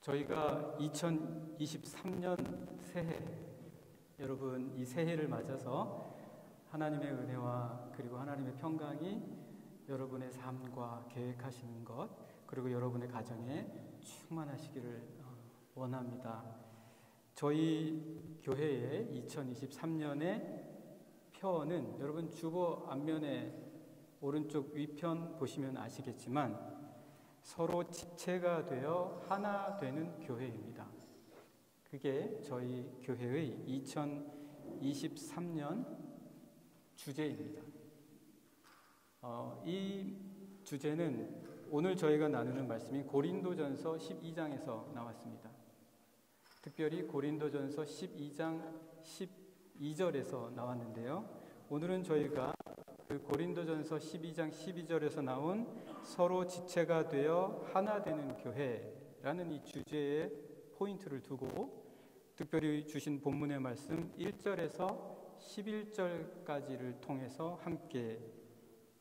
저희가 2023년 새해, 여러분 이 새해를 맞아서 하나님의 은혜와 그리고 하나님의 평강이 여러분의 삶과 계획하시는 것, 그리고 여러분의 가정에 충만하시기를 원합니다. 저희 교회의 2023년의 표어는 여러분 주보 앞면에 오른쪽 위편 보시면 아시겠지만 서로 지체가 되어 하나 되는 교회입니다. 그게 저희 교회의 2023년 주제입니다. 이 주제는 오늘 저희가 나누는 말씀이 고린도전서 12장에서 나왔습니다. 특별히 고린도전서 12장 12절에서 나왔는데요. 오늘은 저희가 그 고린도전서 12장 12절에서 나온 서로 지체가 되어 하나 되는 교회라는 이 주제에 포인트를 두고 특별히 주신 본문의 말씀 1절에서 11절까지를 통해서 함께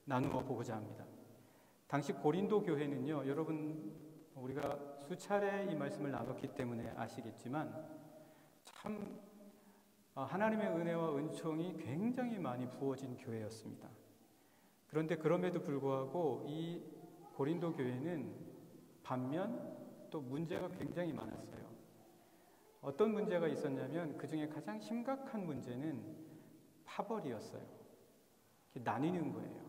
나누어 보고자 합니다. 당시 고린도 교회는요, 여러분 우리가 수차례 이 말씀을 나눴기 때문에 아시겠지만 참 하나님의 은혜와 은총이 굉장히 많이 부어진 교회였습니다. 그런데 그럼에도 불구하고 이 고린도 교회는 반면 또 문제가 굉장히 많았어요. 어떤 문제가 있었냐면 그 중에 가장 심각한 문제는 파벌이었어요. 나뉘는 거예요.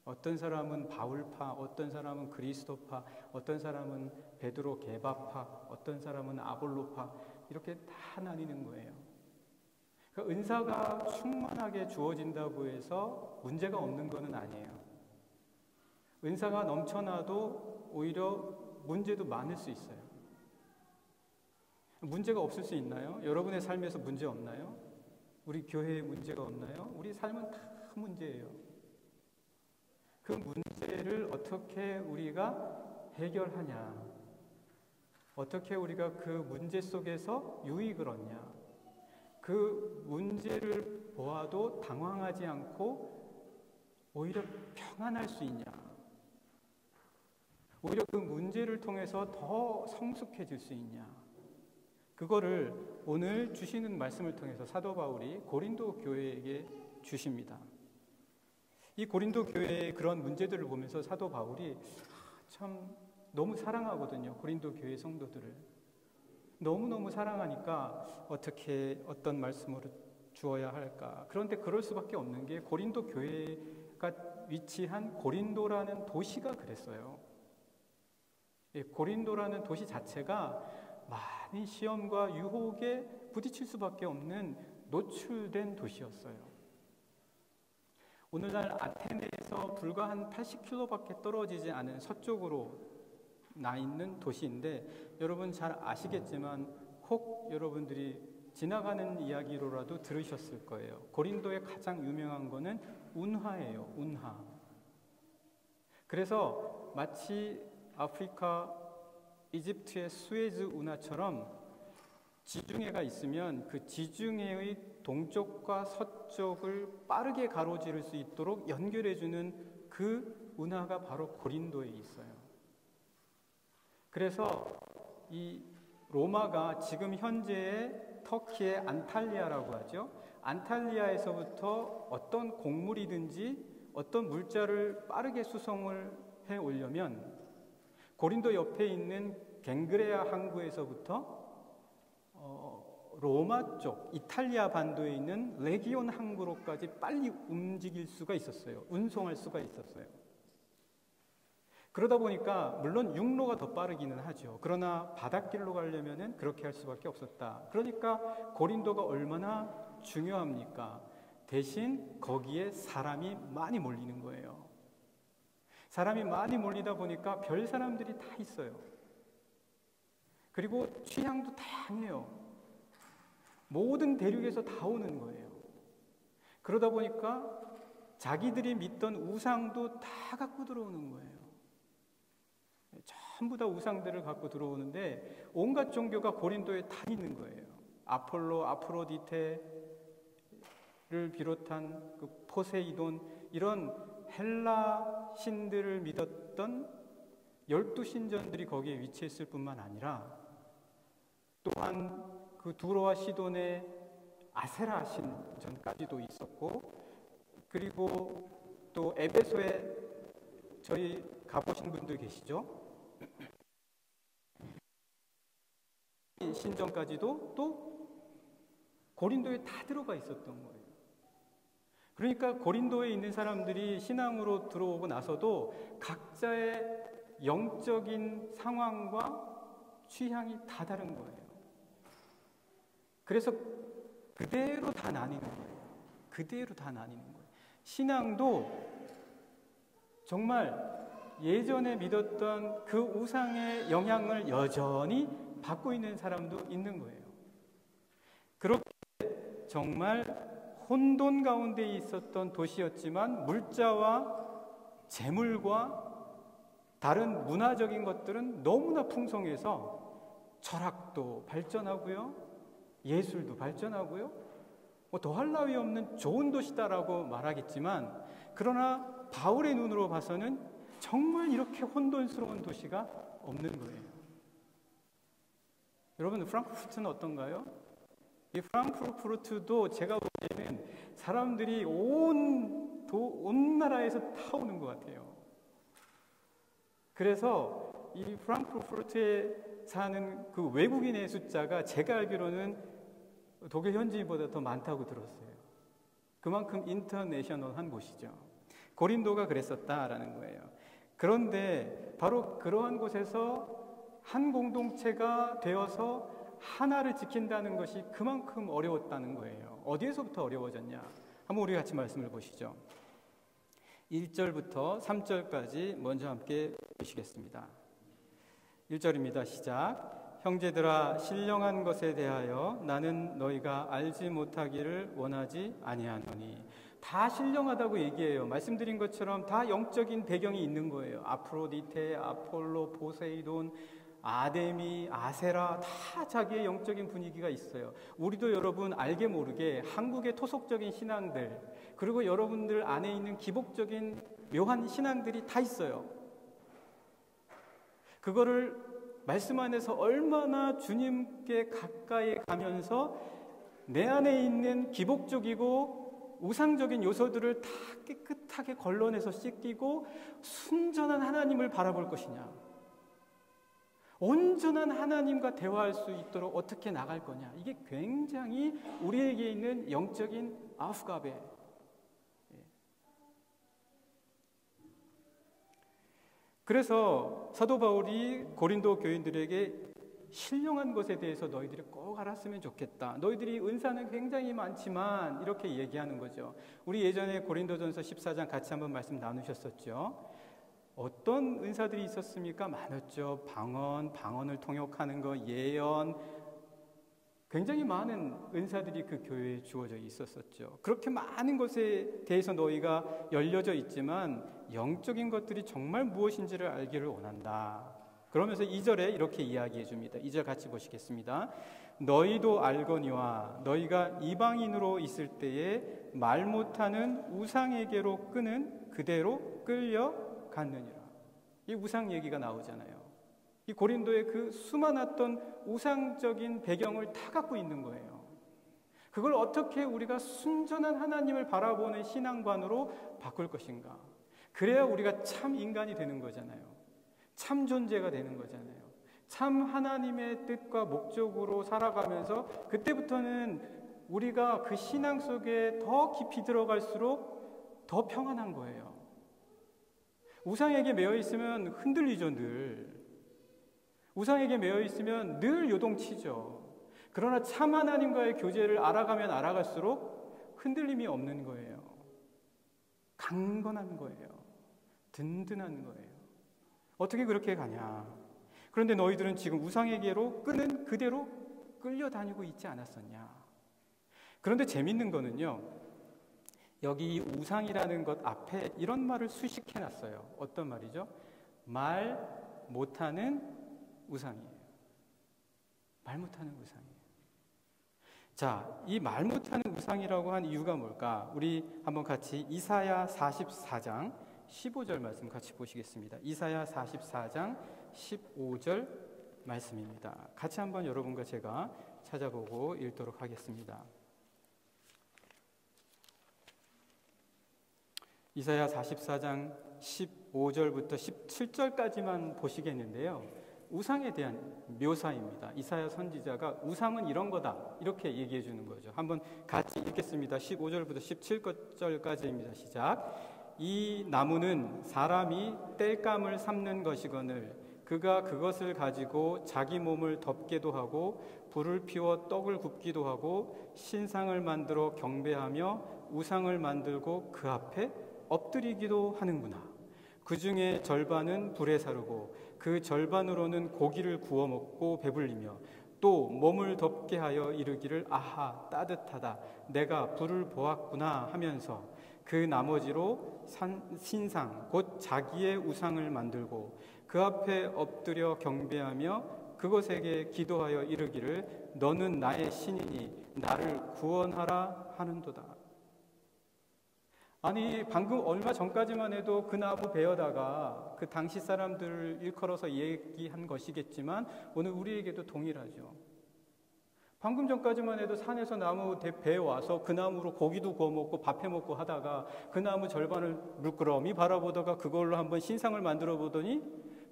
어떤 사람은 바울파, 어떤 사람은 그리스도파, 어떤 사람은 베드로 게바파, 어떤 사람은 아볼로파, 이렇게 다 나뉘는 거예요. 은사가 충만하게 주어진다고 해서 문제가 없는 것은 아니에요. 은사가 넘쳐나도 오히려 문제도 많을 수 있어요. 문제가 없을 수 있나요? 여러분의 삶에서 문제 없나요? 우리 교회에 문제가 없나요? 우리 삶은 다 문제예요. 그 문제를 어떻게 우리가 해결하냐? 어떻게 우리가 그 문제 속에서 유익을 얻냐? 그 문제를 보아도 당황하지 않고 오히려 평안할 수 있냐? 오히려 그 문제를 통해서 더 성숙해질 수 있냐? 그거를 오늘 주시는 말씀을 통해서 사도 바울이 고린도 교회에게 주십니다. 이 고린도 교회의 그런 문제들을 보면서 사도 바울이 참 너무 사랑하거든요. 고린도 교회 성도들을. 너무너무 사랑하니까 어떻게 어떤 말씀으로 주어야 할까. 그런데 그럴 수밖에 없는 게 고린도 교회가 위치한 고린도라는 도시가 그랬어요. 고린도라는 도시 자체가 많은 시험과 유혹에 부딪힐 수밖에 없는 노출된 도시였어요. 오늘날 아테네에서 불과 한 80km밖에 떨어지지 않은 서쪽으로 나 있는 도시인데 여러분 잘 아시겠지만 혹 여러분들이 지나가는 이야기로라도 들으셨을 거예요. 고린도의 가장 유명한 거는 운하예요. 운하. 그래서 마치 아프리카 이집트의 수에즈 운하처럼 지중해가 있으면 그 지중해의 동쪽과 서쪽을 빠르게 가로지를 수 있도록 연결해주는 그 운하가 바로 고린도에 있어요. 그래서 이 로마가 지금 현재의 터키의 안탈리아라고 하죠. 안탈리아에서부터 어떤 곡물이든지 어떤 물자를 빠르게 수송을 해 오려면 고린도 옆에 있는 갱그레아 항구에서부터 로마 쪽 이탈리아 반도에 있는 레기온 항구로까지 빨리 움직일 수가 있었어요. 운송할 수가 있었어요. 그러다 보니까 물론 육로가 더 빠르기는 하죠. 그러나 바닷길로 가려면은 그렇게 할 수밖에 없었다. 그러니까 고린도가 얼마나 중요합니까? 대신 거기에 사람이 많이 몰리는 거예요. 사람이 많이 몰리다 보니까 별 사람들이 다 있어요. 그리고 취향도 다양해요. 모든 대륙에서 다 오는 거예요. 그러다 보니까 자기들이 믿던 우상도 다 갖고 들어오는 거예요. 전부 다 우상들을 갖고 들어오는데 온갖 종교가 고린도에 다 있는 거예요. 아폴로, 아프로디테를 비롯한 그 포세이돈 이런 헬라 신들을 믿었던 12 신전들이 거기에 위치했을 뿐만 아니라 또한 그 두로와 시돈의 아세라 신전까지도 있었고, 그리고 또 에베소에 저희 가보신 분들 계시죠? 신전까지도 또 고린도에 다 들어가 있었던 거예요. 그러니까 고린도에 있는 사람들이 신앙으로 들어오고 나서도 각자의 영적인 상황과 취향이 다 다른 거예요. 그래서 그대로 다 나뉘는 거예요. 그대로 다 나뉘는 거예요. 신앙도 정말 예전에 믿었던 그 우상의 영향을 여전히 받고 있는 사람도 있는 거예요. 그렇게 정말 혼돈 가운데 있었던 도시였지만 물자와 재물과 다른 문화적인 것들은 너무나 풍성해서 철학도 발전하고요, 예술도 발전하고요, 뭐 더할 나위 없는 좋은 도시다라고 말하겠지만, 그러나 바울의 눈으로 봐서는 정말 이렇게 혼돈스러운 도시가 없는 거예요. 여러분, 프랑크푸르트는 어떤가요? 이 프랑크푸르트도 제가 볼 때는 사람들이 온 나라에서 다 오는 것 같아요. 그래서 이 프랑크푸르트에 사는 그 외국인의 숫자가 제가 알기로는 독일 현지인보다 더 많다고 들었어요. 그만큼 인터내셔널한 곳이죠. 고린도가 그랬었다라는 거예요. 그런데 바로 그러한 곳에서 한 공동체가 되어서 하나를 지킨다는 것이 그만큼 어려웠다는 거예요. 어디에서부터 어려워졌냐? 한번 우리 같이 말씀을 보시죠. 1절부터 3절까지 먼저 함께 보시겠습니다. 1절입니다. 시작. 형제들아, 신령한 것에 대하여 나는 너희가 알지 못하기를 원하지 아니하노니. 다 신령하다고 얘기해요. 말씀드린 것처럼 다 영적인 배경이 있는 거예요. 아프로디테, 아폴로, 포세이돈, 아데미, 아세라, 다 자기의 영적인 분위기가 있어요. 우리도 여러분 알게 모르게 한국의 토속적인 신앙들, 그리고 여러분들 안에 있는 기복적인 묘한 신앙들이 다 있어요. 그거를 말씀 안에서 얼마나 주님께 가까이 가면서 내 안에 있는 기복적이고 우상적인 요소들을 다 깨끗하게 걸러내서 씻기고 순전한 하나님을 바라볼 것이냐, 온전한 하나님과 대화할 수 있도록 어떻게 나갈 거냐, 이게 굉장히 우리에게 있는 영적인 아프가베. 그래서 사도 바울이 고린도 교인들에게 신령한 것에 대해서 너희들이 꼭 알았으면 좋겠다. 너희들이 은사는 굉장히 많지만, 이렇게 얘기하는 거죠. 우리 예전에 고린도전서 14장 같이 한번 말씀 나누셨었죠. 어떤 은사들이 있었습니까? 많았죠. 방언을 통역하는 거, 예언, 굉장히 많은 은사들이 그 교회에 주어져 있었었죠. 그렇게 많은 것에 대해서 너희가 열려져 있지만 영적인 것들이 정말 무엇인지를 알기를 원한다. 그러면서 2절에 이렇게 이야기해 줍니다. 2절 같이 보시겠습니다. 너희도 알거니와 너희가 이방인으로 있을 때에 말 못하는 우상에게로 끄는 그대로 끌려갔느니라. 이 우상 얘기가 나오잖아요. 이 고린도의 그 수많았던 우상적인 배경을 다 갖고 있는 거예요. 그걸 어떻게 우리가 순전한 하나님을 바라보는 신앙관으로 바꿀 것인가? 그래야 우리가 참 인간이 되는 거잖아요. 참 존재가 되는 거잖아요. 참 하나님의 뜻과 목적으로 살아가면서 그때부터는 우리가 그 신앙 속에 더 깊이 들어갈수록 더 평안한 거예요. 우상에게 매여 있으면 흔들리죠, 늘. 우상에게 매여 있으면 늘 요동치죠. 그러나 참 하나님과의 교제를 알아가면 알아갈수록 흔들림이 없는 거예요. 강건한 거예요. 든든한 거예요. 어떻게 그렇게 가냐? 그런데 너희들은 지금 우상에게로 끄는 그대로 끌려다니고 있지 않았었냐? 그런데 재밌는 거는요, 여기 우상이라는 것 앞에 이런 말을 수식해놨어요. 어떤 말이죠? 말 못하는 우상이에요. 말 못하는 우상이에요. 자, 이 말 못하는 우상이라고 한 이유가 뭘까? 우리 한번 같이 이사야 44장 15절 말씀 같이 보시겠습니다. 이사야 44장 15절 말씀입니다. 같이 한번 여러분과 제가 찾아보고 읽도록 하겠습니다. 이사야 44장 15절부터 17절까지만 보시겠는데요. 우상에 대한 묘사입니다. 이사야 선지자가 우상은 이런 거다 이렇게 얘기해 주는 거죠. 한번 같이 읽겠습니다. 15절부터 17절까지입니다. 시작. 이 나무는 사람이 땔감을 삶는 것이거늘 그가 그것을 가지고 자기 몸을 덮게도 하고 불을 피워 떡을 굽기도 하고 신상을 만들어 경배하며 우상을 만들고 그 앞에 엎드리기도 하는구나. 그 중에 절반은 불에 사르고 그 절반으로는 고기를 구워 먹고 배불리며 또 몸을 덮게 하여 이르기를 아하 따뜻하다 내가 불을 보았구나 하면서 그 나머지로 신상 곧 자기의 우상을 만들고 그 앞에 엎드려 경배하며 그것에게 기도하여 이르기를 너는 나의 신이니 나를 구원하라 하는도다. 아니 방금 얼마 전까지만 해도 그 나무 베어다가 그 당시 사람들을 일컬어서 얘기한 것이겠지만 오늘 우리에게도 동일하죠. 방금 전까지만 해도 산에서 나무 베어와서 그 나무로 고기도 구워 먹고 밥 해 먹고 하다가 그 나무 절반을 물끄러미 바라보다가 그걸로 한번 신상을 만들어 보더니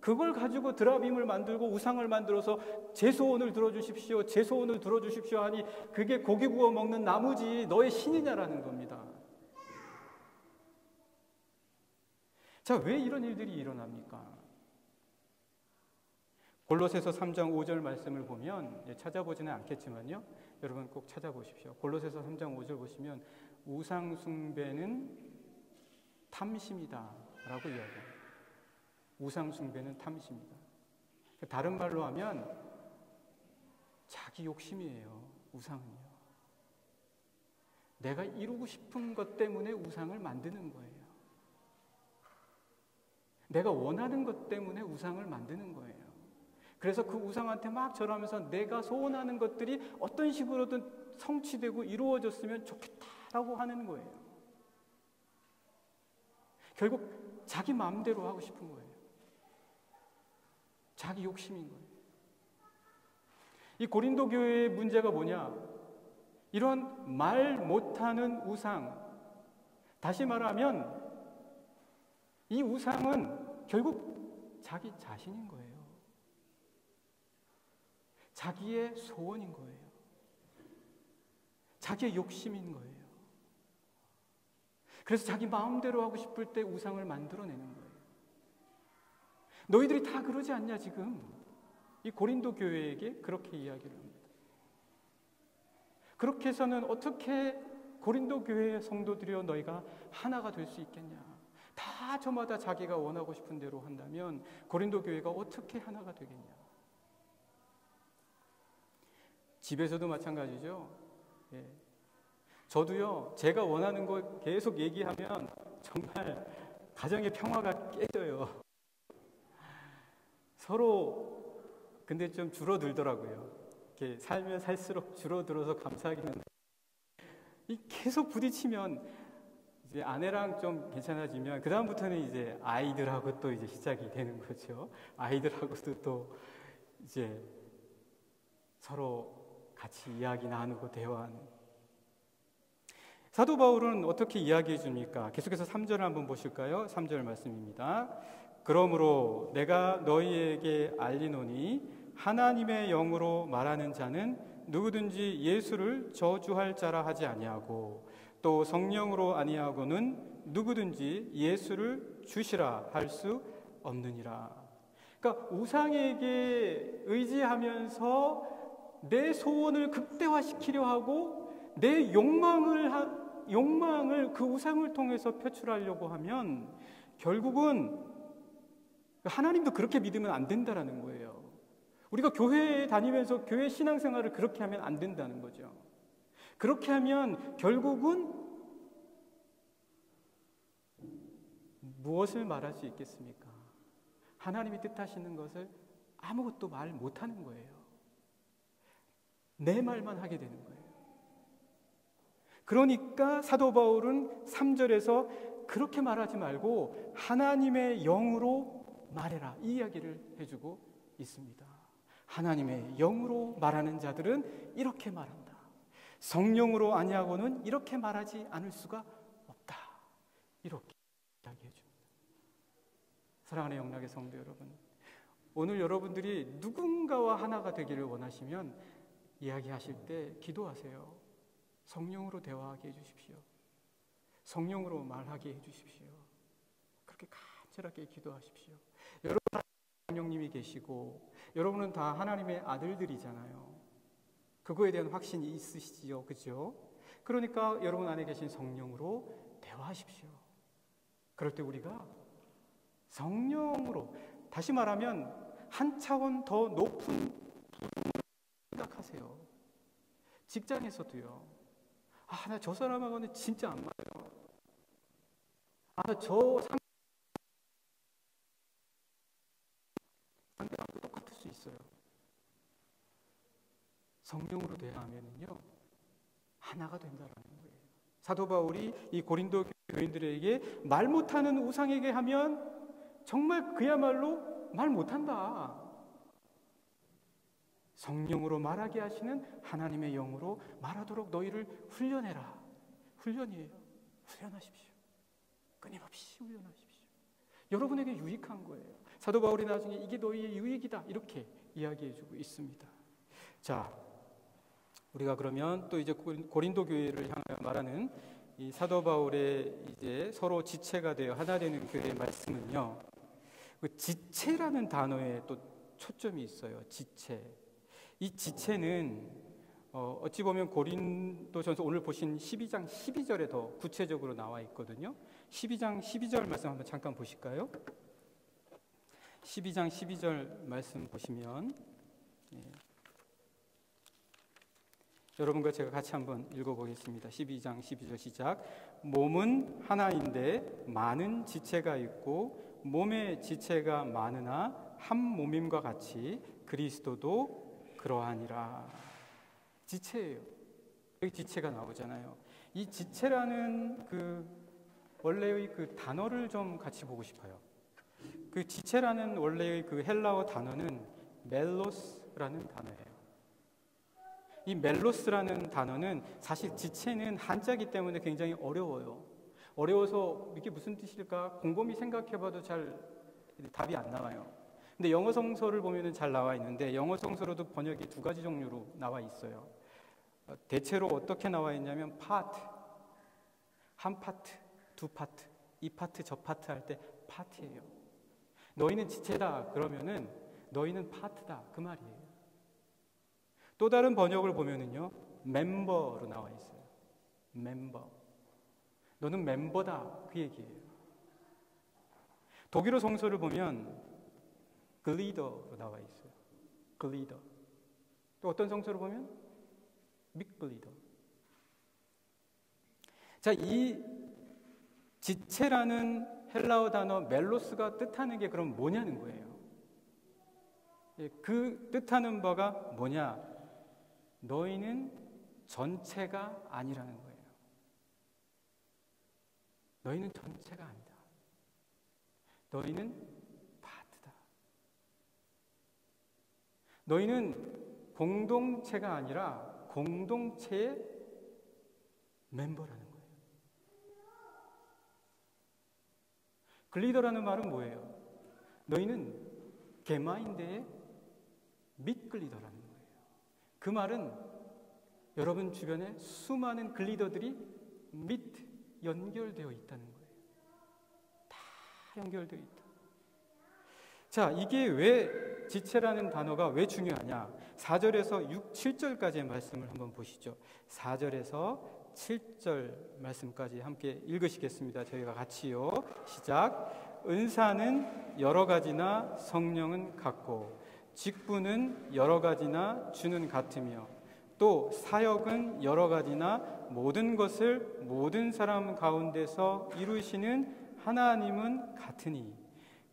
그걸 가지고 드라빔을 만들고 우상을 만들어서 제 소원을 들어주십시오 제 소원을 들어주십시오 하니 그게 고기 구워 먹는 나무지 너의 신이냐라는 겁니다. 자, 왜 이런 일들이 일어납니까? 골로새서 3장 5절 말씀을 보면 찾아보지는 않겠지만요. 여러분 꼭 찾아보십시오. 골로새서 3장 5절 보시면 우상 숭배는 탐심이다 라고 이야기합니다. 우상 숭배는 탐심이다. 다른 말로 하면 자기 욕심이에요. 우상은요. 내가 이루고 싶은 것 때문에 우상을 만드는 거예요. 내가 원하는 것 때문에 우상을 만드는 거예요. 그래서 그 우상한테 막 절하면서 내가 소원하는 것들이 어떤 식으로든 성취되고 이루어졌으면 좋겠다라고 하는 거예요. 결국 자기 마음대로 하고 싶은 거예요. 자기 욕심인 거예요. 이 고린도 교회의 문제가 뭐냐? 이런 말 못하는 우상, 다시 말하면 이 우상은 결국 자기 자신인 거예요. 자기의 소원인 거예요. 자기의 욕심인 거예요. 그래서 자기 마음대로 하고 싶을 때 우상을 만들어내는 거예요. 너희들이 다 그러지 않냐 지금? 이 고린도 교회에게 그렇게 이야기를 합니다. 그렇게 해서는 어떻게 고린도 교회의 성도들이여 너희가 하나가 될 수 있겠냐? 다 저마다 자기가 원하고 싶은 대로 한다면 고린도 교회가 어떻게 하나가 되겠냐? 집에서도 마찬가지죠. 예. 저도요, 제가 원하는 거 계속 얘기하면 정말 가정의 평화가 깨져요. 서로 근데 좀 줄어들더라고요. 이렇게 살면 살수록 줄어들어서 감사하기는 계속 부딪히면 이제 아내랑 좀 괜찮아지면 그 다음부터는 이제 아이들하고 또 이제 시작이 되는 거죠. 아이들하고도 또 이제 서로 같이 이야기 나누고 대화하는. 사도 바울은 어떻게 이야기해 줍니까? 계속해서 3절을 한번 보실까요? 3절 말씀입니다. 그러므로 내가 너희에게 알리노니 하나님의 영으로 말하는 자는 누구든지 예수를 저주할 자라 하지 아니하고 또 성령으로 아니하고는 누구든지 예수를 주시라 할 수 없느니라. 그러니까 우상에게 의지하면서 내 소원을 극대화시키려 하고 내 욕망을 그 우상을 통해서 표출하려고 하면 결국은 하나님도 그렇게 믿으면 안 된다라는 거예요. 우리가 교회에 다니면서 교회 신앙생활을 그렇게 하면 안 된다는 거죠. 그렇게 하면 결국은 무엇을 말할 수 있겠습니까? 하나님이 뜻하시는 것을 아무것도 말 못하는 거예요. 내 말만 하게 되는 거예요. 그러니까 사도 바울은 3절에서 그렇게 말하지 말고 하나님의 영으로 말해라, 이 이야기를 해주고 있습니다. 하나님의 영으로 말하는 자들은 이렇게 말한다. 성령으로 아니하고는 이렇게 말하지 않을 수가 없다. 이렇게 이야기해 줍니다. 사랑하는 영락의 성도 여러분, 오늘 여러분들이 누군가와 하나가 되기를 원하시면 이야기하실 때 기도하세요. 성령으로 대화하게 해주십시오. 성령으로 말하게 해주십시오. 그렇게 간절하게 기도하십시오. 여러분 성령님이 계시고 여러분은 다 하나님의 아들들이잖아요. 그거에 대한 확신이 있으시지요, 그죠? 그러니까 여러분 안에 계신 성령으로 대화하십시오. 그럴 때 우리가 성령으로, 다시 말하면 한 차원 더 높은 생각하세요. 직장에서도요. 나 저 사람하고는 진짜 안 맞아요. 저 상대방도 똑같을 수 있어요. 성령으로 대하면은요, 하나가 된다라는 거예요. 사도 바울이 이 고린도 교인들에게 말 못하는 우상에게 하면 정말 그야말로 말 못한다. 성령으로 말하게 하시는 하나님의 영으로 말하도록 너희를 훈련해라. 훈련이에요. 훈련하십시오. 끊임없이 훈련하십시오. 여러분에게 유익한 거예요. 사도 바울이 나중에 이게 너희의 유익이다 이렇게 이야기해주고 있습니다. 자, 우리가 그러면 또 이제 고린도 교회를 향하여 말하는 이 사도 바울의 이제 서로 지체가 되어 하나 되는 교회의 말씀은요, 그 지체라는 단어에 또 초점이 있어요. 지체. 이 지체는 어찌 보면 고린도전서 오늘 보신 12장 12절에 더 구체적으로 나와 있거든요. 12장 12절 말씀 한번 잠깐 보실까요? 12장 12절 말씀 보시면 여러분과 제가 같이 한번 읽어보겠습니다. 12장 12절 시작. 몸은 하나인데 많은 지체가 있고 몸의 지체가 많으나 한 몸임과 같이 그리스도도 그러하니라. 지체예요. 여기 지체가 나오잖아요. 이 지체라는 그 원래의 그 단어를 좀 같이 보고 싶어요. 그 지체라는 원래의 그 헬라어 단어는 멜로스라는 단어예요. 이 멜로스라는 단어는 사실 지체는 한자이기 때문에 굉장히 어려워요. 어려워서 이게 무슨 뜻일까 곰곰이 생각해봐도 잘 답이 안 나와요. 근데 영어 성서를 보면은 잘 나와 있는데 영어 성서로도 번역이 두 가지 종류로 나와 있어요. 대체로 어떻게 나와 있냐면 파트, 한 파트, 두 파트, 이 파트 저 파트 할 때 파트예요. 너희는 지체다 그러면은 너희는 파트다 그 말이에요. 또 다른 번역을 보면은요 멤버로 나와 있어요. 멤버. 너는 멤버다 그 얘기예요. 독일어 성서를 보면 글리더로 나와 있어요. 글리더. 또 어떤 성서를 보면 믹글리더. 자, 이 지체라는 헬라어 단어 멜로스가 뜻하는 게 그럼 뭐냐는 거예요. 그 뜻하는 바가 뭐냐? 너희는 전체가 아니라는 거예요. 너희는 전체가 아니다. 너희는 너희는 공동체가 아니라 공동체의 멤버라는 거예요. 글리더라는 말은 뭐예요? 너희는 게마인데의 밑글리더라는 거예요. 그 말은 여러분 주변에 수많은 글리더들이 밑 연결되어 있다는 거예요. 다 연결되어 있다. 자, 이게 왜 지체라는 단어가 왜 중요하냐? 4절에서 6, 7절까지의 말씀을 한번 보시죠. 4절에서 7절 말씀까지 함께 읽으시겠습니다. 저희가 같이요. 시작. 은사는 여러 가지나 성령은 같고 직분은 여러 가지나 주는 같으며 또 사역은 여러 가지나 모든 것을 모든 사람 가운데서 이루시는 하나님은 같으니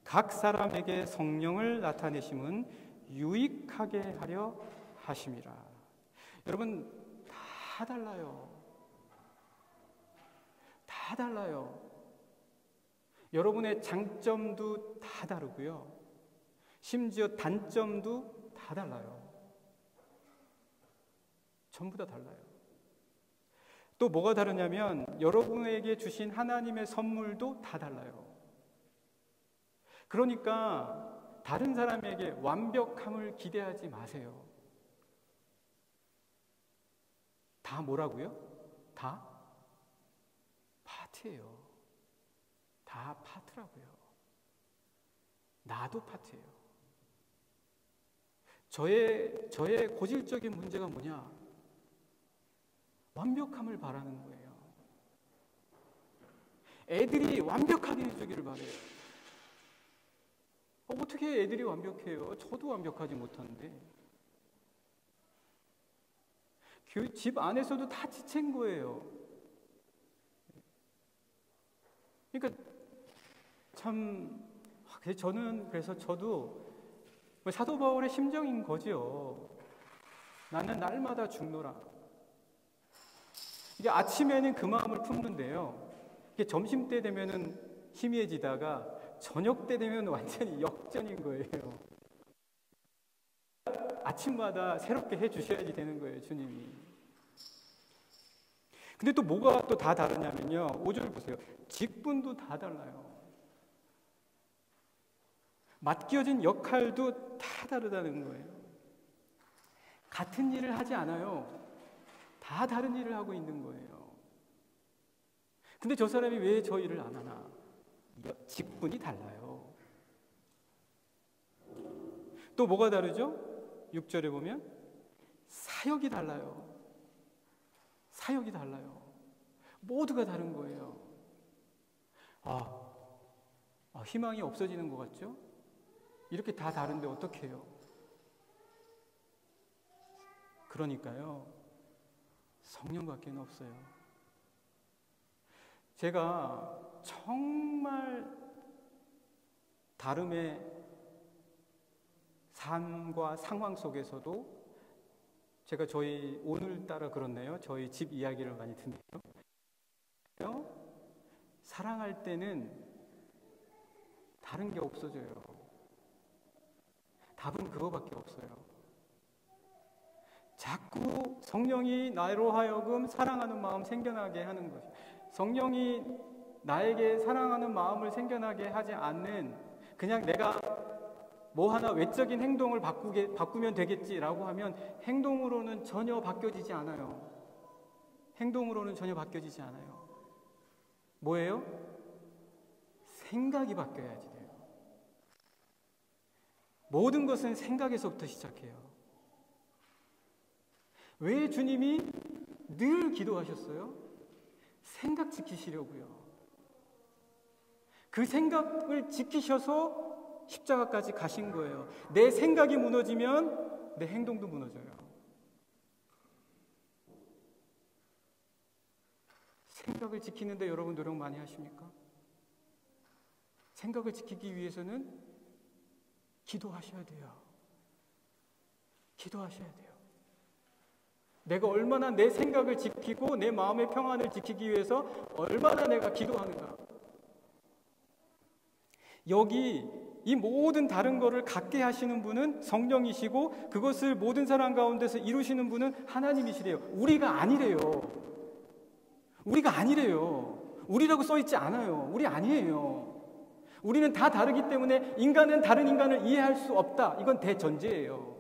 각 사람에게 성령을 나타내심은 유익하게 하려 하심이라. 여러분 다 달라요. 다 달라요. 여러분의 장점도 다 다르고요. 심지어 단점도 다 달라요. 전부 다 달라요. 또 뭐가 다르냐면 여러분에게 주신 하나님의 선물도 다 달라요. 그러니까 다른 사람에게 완벽함을 기대하지 마세요. 다 뭐라고요? 다 파트예요. 다 파트라고요. 나도 파트예요. 저의 고질적인 문제가 뭐냐? 완벽함을 바라는 거예요. 애들이 완벽하게 해주기를 바래요. 어떻게 애들이 완벽해요? 저도 완벽하지 못한데. 집 안에서도 다 지친 거예요. 그러니까 참 저도 사도 바울의 심정인 거죠. 나는 날마다 죽노라. 이게 아침에는 그 마음을 품는데요. 이게 점심 때 되면은 희미해지다가 저녁 때 되면 완전히 역전인 거예요. 아침마다 새롭게 해주셔야지 되는 거예요, 주님이. 근데 또 뭐가 또 다 다르냐면요. 5절 보세요. 직분도 다 달라요. 맡겨진 역할도 다 다르다는 거예요. 같은 일을 하지 않아요. 다 다른 일을 하고 있는 거예요. 근데 저 사람이 왜 저 일을 안 하나? 직분이 달라요. 또 뭐가 다르죠? 6절에 보면 사역이 달라요. 사역이 달라요. 모두가 다른 거예요. 희망이 없어지는 것 같죠? 이렇게 다 다른데 어떻게 해요? 그러니까요, 성령밖에 없어요. 제가 정말 다름의 삶과 상황 속에서도 제가 오늘따라 그렇네요. 저희 집 이야기를 많이 듣네요. 사랑할 때는 다른 게 없어져요. 답은 그거밖에 없어요. 자꾸 성령이 나로 하여금 사랑하는 마음 생겨나게 하는 것이죠. 성령이 나에게 사랑하는 마음을 생겨나게 하지 않는, 그냥 내가 뭐 하나 외적인 행동을 바꾸면 되겠지라고 하면 행동으로는 전혀 바뀌어지지 않아요. 행동으로는 전혀 바뀌어지지 않아요. 뭐예요? 생각이 바뀌어야지 돼요. 모든 것은 생각에서부터 시작해요. 왜 주님이 늘 기도하셨어요? 생각 지키시려고요. 그 생각을 지키셔서 십자가까지 가신 거예요. 내 생각이 무너지면 내 행동도 무너져요. 생각을 지키는데 여러분 노력 많이 하십니까? 생각을 지키기 위해서는 기도하셔야 돼요. 기도하셔야 돼요. 내가 얼마나 내 생각을 지키고 내 마음의 평안을 지키기 위해서 얼마나 내가 기도하는가. 여기 이 모든 다른 거를 갖게 하시는 분은 성령이시고 그것을 모든 사람 가운데서 이루시는 분은 하나님이시래요. 우리가 아니래요. 우리가 아니래요. 우리라고 써있지 않아요. 우리 아니에요. 우리는 다 다르기 때문에 인간은 다른 인간을 이해할 수 없다. 이건 대전제예요.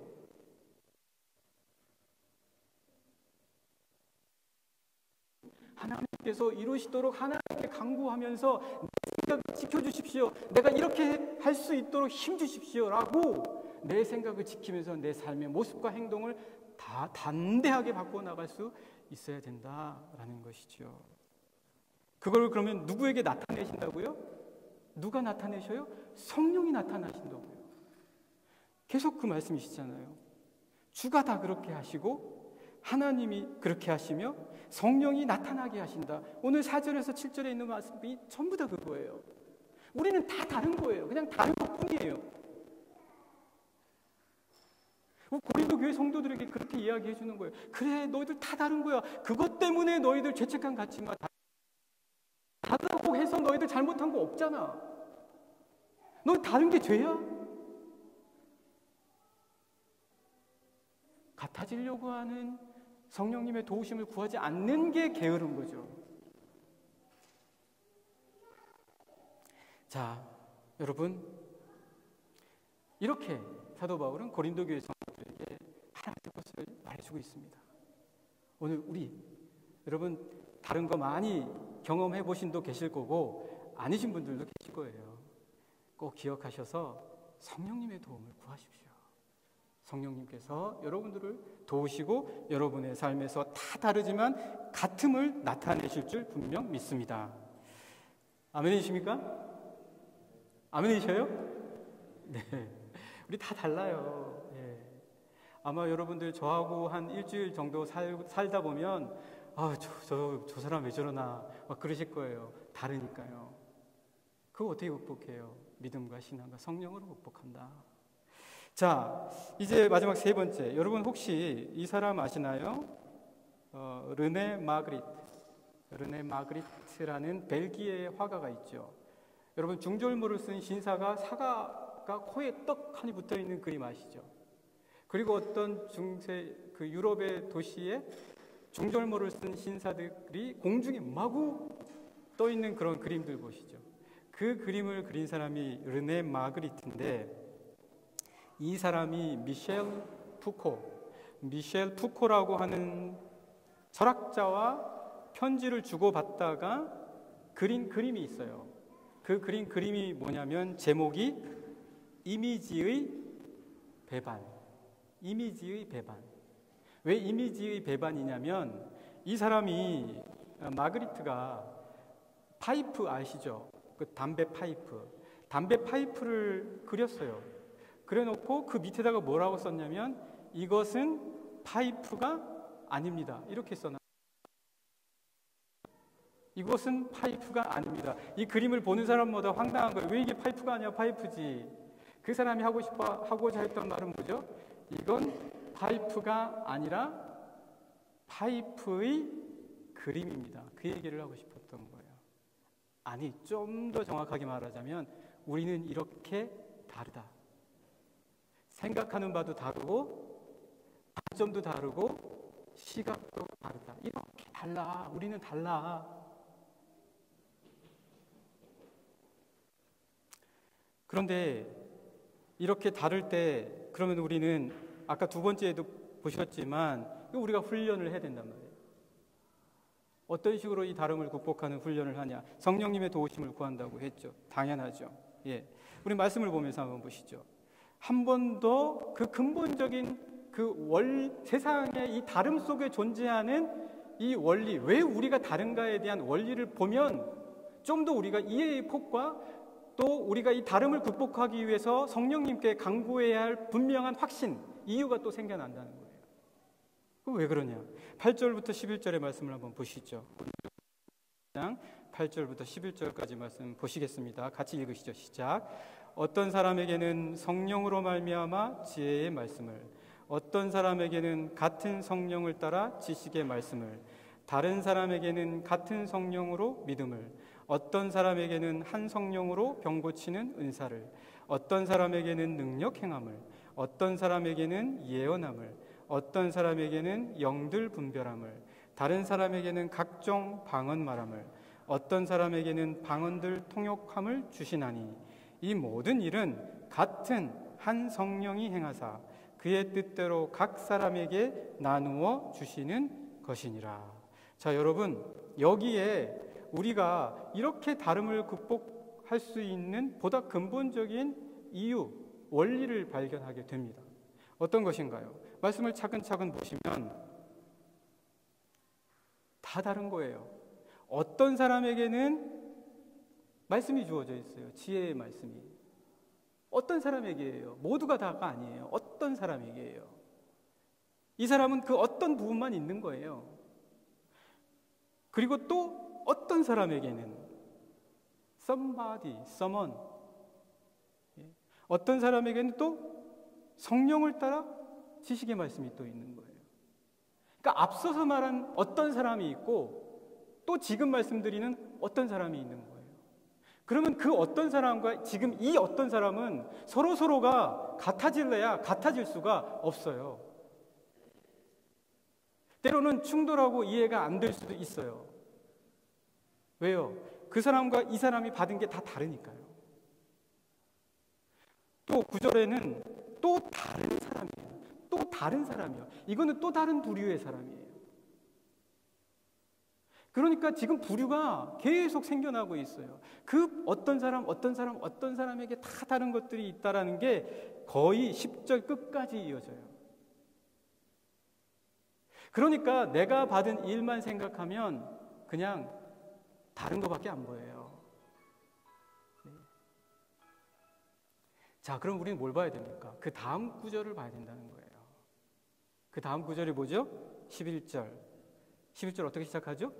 하나님께서 이루시도록 하나님께 간구하면서 내 생각을 지켜주십시오. 내가 이렇게 할 수 있도록 힘주십시오. 라고 내 생각을 지키면서 내 삶의 모습과 행동을 다 단대하게 바꿔나갈 수 있어야 된다라는 것이죠. 그걸 그러면 누구에게 나타내신다고요? 누가 나타내셔요? 성령이 나타나신다고요. 계속 그 말씀이시잖아요. 주가 다 그렇게 하시고 하나님이 그렇게 하시며 성령이 나타나게 하신다. 오늘 4절에서 7절에 있는 말씀이 전부 다 그거예요. 우리는 다 다른 거예요. 그냥 다른 것뿐이에요. 고린도 교회 성도들에게 그렇게 이야기해 주는 거예요. 그래, 너희들 다 다른 거야. 그것 때문에 너희들 죄책감 갖지 마. 다르다고 그렇다고 해서 너희들 잘못한 거 없잖아. 너 다른 게 죄야? 같아지려고 하는 성령님의 도우심을 구하지 않는 게 게으른 거죠. 자, 여러분, 이렇게 사도 바울은 고린도 교회 성도들에게 하나님의 것을 말해주고 있습니다. 오늘 여러분 다른 거 많이 경험해 보신 분도 계실 거고 아니신 분들도 계실 거예요. 꼭 기억하셔서 성령님의 도움을 구하십시오. 성령님께서 여러분들을 도우시고 여러분의 삶에서 다 다르지만 같음을 나타내실 줄 분명 믿습니다. 아멘이십니까? 아멘이셔요? 네, 우리 다 달라요. 예. 아마 여러분들 저하고 한 일주일 정도 살다 보면 저 사람 왜 저러나 막 그러실 거예요. 다르니까요. 그거 어떻게 극복해요? 믿음과 신앙과 성령으로 극복한다. 자, 이제 마지막 세 번째. 여러분 혹시 이 사람 아시나요? 르네 마그리트라는 벨기에 화가가 있죠. 여러분 중절모를 쓴 신사가 사과가 코에 떡하니 붙어있는 그림 아시죠? 그리고 어떤 그 유럽의 도시에 중절모를 쓴 신사들이 공중에 마구 떠있는 그런 그림들 보시죠. 그 그림을 그린 사람이 르네 마그리트인데 이 사람이 미셸 푸코라고 하는 철학자와 편지를 주고받다가 그린 그림이 있어요. 그 그린 그림이 뭐냐면 제목이 이미지의 배반. 왜 이미지의 배반이냐면 이 사람이 마그리트가 파이프 아시죠? 그 담배 파이프를 그렸어요. 그래놓고 그 밑에다가 뭐라고 썼냐면 이것은 파이프가 아닙니다. 이렇게 써놔. 이것은 파이프가 아닙니다. 이 그림을 보는 사람마다 황당한 거예요. 왜 이게 파이프가 아니야? 파이프지. 그 사람이 하고자 했던 말은 뭐죠? 이건 파이프가 아니라 파이프의 그림입니다. 그 얘기를 하고 싶었던 거예요. 아니, 좀 더 정확하게 말하자면 우리는 이렇게 다르다. 생각하는 바도 다르고 관점도 다르고 시각도 다르다. 이렇게 달라. 우리는 달라. 그런데 이렇게 다를 때 그러면 우리는 아까 두 번째에도 보셨지만 우리가 훈련을 해야 된단 말이에요. 어떤 식으로 이 다름을 극복하는 훈련을 하냐? 성령님의 도우심을 구한다고 했죠. 당연하죠. 예, 우리 말씀을 보면서 한번 보시죠. 한 번 더 그 근본적인 세상의 이 다름 속에 존재하는 이 원리, 왜 우리가 다른가에 대한 원리를 보면 좀 더 우리가 이해의 폭과 또 우리가 이 다름을 극복하기 위해서 성령님께 간구해야 할 분명한 확신, 이유가 또 생겨난다는 거예요. 왜 그러냐? 8절부터 11절의 말씀을 한번 보시죠. 8절부터 11절까지 말씀 보시겠습니다. 같이 읽으시죠. 시작. 어떤 사람에게는 성령으로 말미암아 지혜의 말씀을, 어떤 사람에게는 같은 성령을 따라 지식의 말씀을, 다른 사람에게는 같은 성령으로 믿음을, 어떤 사람에게는 한 성령으로 병 고치는 은사를, 어떤 사람에게는 능력 행함을, 어떤 사람에게는 예언함을, 어떤 사람에게는 영들 분별함을, 다른 사람에게는 각종 방언 말함을, 어떤 사람에게는 방언들 통역함을 주시나니 이 모든 일은 같은 한 성령이 행하사 그의 뜻대로 각 사람에게 나누어 주시는 것이니라. 자, 여러분, 여기에 우리가 이렇게 다름을 극복할 수 있는 보다 근본적인 이유, 원리를 발견하게 됩니다. 어떤 것인가요? 말씀을 차근차근 보시면 다 다른 거예요. 어떤 사람에게는 말씀이 주어져 있어요. 지혜의 말씀이. 어떤 사람에게예요? 모두가 다가 아니에요. 어떤 사람에게예요? 이 사람은 그 어떤 부분만 있는 거예요. 그리고 또 어떤 사람에게는 someone, 어떤 사람에게는 또 성령을 따라 지식의 말씀이 또 있는 거예요. 그러니까 앞서서 말한 어떤 사람이 있고 또 지금 말씀드리는 어떤 사람이 있는 거예요. 그러면 그 어떤 사람과 지금 이 어떤 사람은 서로가 같아질래야 같아질 수가 없어요. 때로는 충돌하고 이해가 안 될 수도 있어요. 왜요? 그 사람과 이 사람이 받은 게 다 다르니까요. 또 9절에는 또 다른 사람이에요. 또 다른 사람이요. 이거는 또 다른 부류의 사람이에요. 그러니까 지금 부류가 계속 생겨나고 있어요. 그 어떤 사람에게 다 다른 것들이 있다라는 게 거의 10절 끝까지 이어져요. 그러니까 내가 받은 일만 생각하면 그냥 다른 것밖에 안 보여요. 자, 그럼 우리는 뭘 봐야 됩니까? 그 다음 구절을 봐야 된다는 거예요. 그 다음 구절이 뭐죠? 11절. 11절 어떻게 시작하죠?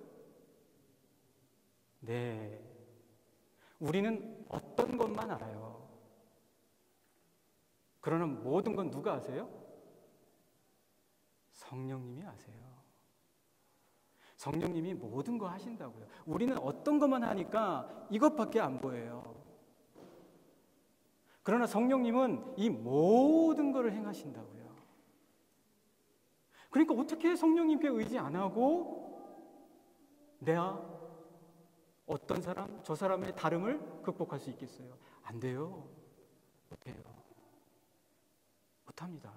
네. 우리는 어떤 것만 알아요. 그러나 모든 건 누가 아세요? 성령님이 아세요. 성령님이 모든 거 하신다고요. 우리는 어떤 것만 하니까 이것밖에 안 보여요. 그러나 성령님은 이 모든 것을 행하신다고요. 그러니까 어떻게 성령님께 의지 안 하고 내가 어떤 사람, 저 사람의 다름을 극복할 수 있겠어요? 안 돼요. 못해요. 못합니다.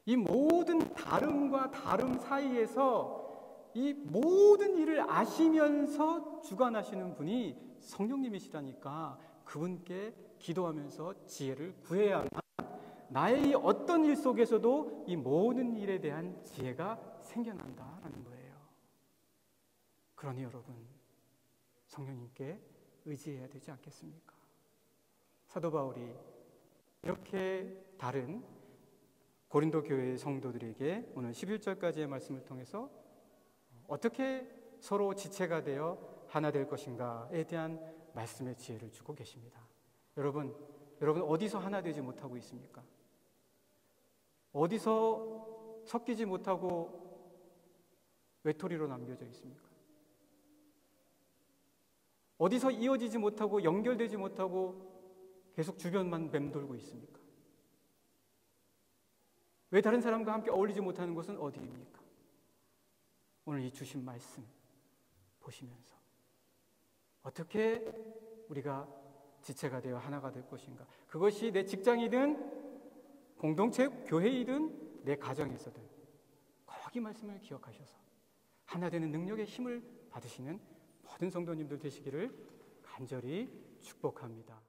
이 모든 다름과 다름 사이에서 이 모든 일을 아시면서 주관하시는 분이 성령님이시라니까 그분께 기도하면서 지혜를 구해야만 나의 이 어떤 일 속에서도 이 모든 일에 대한 지혜가 생겨난다라는 거예요. 그러니 여러분, 성령님께 의지해야 되지 않겠습니까? 사도 바울이 이렇게 다른 고린도 교회의 성도들에게 오늘 11절까지의 말씀을 통해서 어떻게 서로 지체가 되어 하나 될 것인가에 대한 말씀의 지혜를 주고 계십니다. 여러분 어디서 하나 되지 못하고 있습니까? 어디서 섞이지 못하고 외톨이로 남겨져 있습니까? 어디서 이어지지 못하고 연결되지 못하고 계속 주변만 맴돌고 있습니까? 왜 다른 사람과 함께 어울리지 못하는 것은 어디입니까? 오늘 이 주신 말씀 보시면서 어떻게 우리가 지체가 되어 하나가 될 것인가? 그것이 내 직장이든 공동체 교회이든 내 가정에서든 거기 말씀을 기억하셔서 하나 되는 능력의 힘을 받으시는 모든 성도님들 되시기를 간절히 축복합니다.